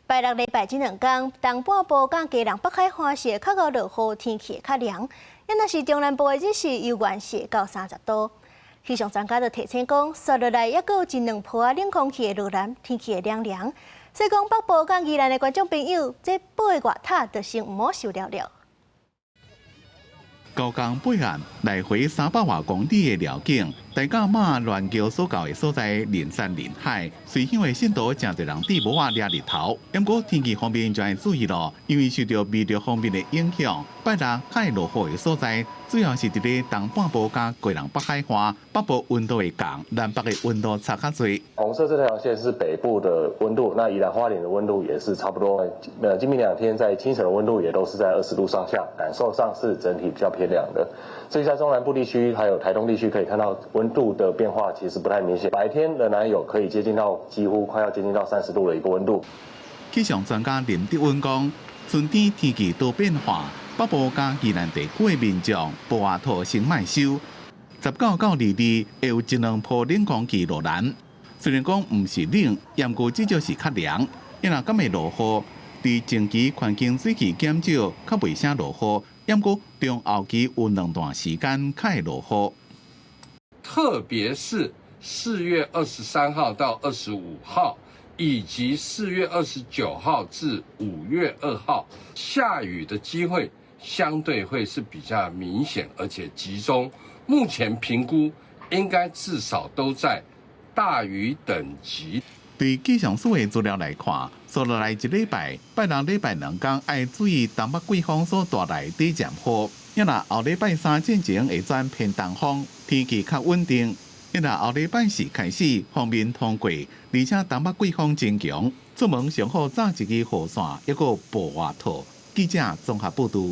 拜六、禮拜這兩天，東半部甲基隆北海岸是較汙落雨，天氣會較涼。因若是中南部的日時，由原是到30度。氣象專家就提醒講，接落來還佫有一兩波冷空氣的入南，天氣會涼涼。所以講北部甲宜蘭的觀眾朋友，這背外套就先唔好受了了。高江北岸來回300多公里的遼景，大甲馬亂橋所到的所在，連山連海，隨響的信度真儕人佇無法掠日頭。不過天氣方面就要注意咯，因為受到微弱方面的影響，拜六較會落雨的所在，主要是佇咧東半部甲基隆北海岸，北部溫度會降，南北的溫度差較多。紅色這條線是北部的溫度，那宜蘭花蓮的溫度也是差不多。今明兩天在清晨的溫度也都是在20度上下，感受上是整體比較偏涼的。至於在中南部地區還有台東地區，可以看到溫度的變化其實不太明顯，白天仍然有可以接近到幾乎快要接近到30度的一個溫度。氣象專家林德溫講，春天天氣多變化，北部甲宜蘭地區的民眾薄外套先賣收。19到22會有一兩波冷空氣落南，雖然講唔是冷，不過至少是較涼。因若敢會落雨，佇前期環境水汽減少，較袂啥落雨。不過中後期有兩段時間較會落雨。特別是4月23號到25號，以及4月29號至5月2號，下雨的機會相對會是比較明顯而且集中。目前評估應該至少都在大雨等級。對氣象署的資料來看，接落來一禮拜，拜六、禮拜兩天要注意東北季風所帶來的漸雨。因若後禮拜三進前會轉偏東風，天氣較穩定。因若後禮拜四開始鋒面通過，而且東北季風增強，出門上好早一支雨傘，抑個薄外套。記者綜合報道。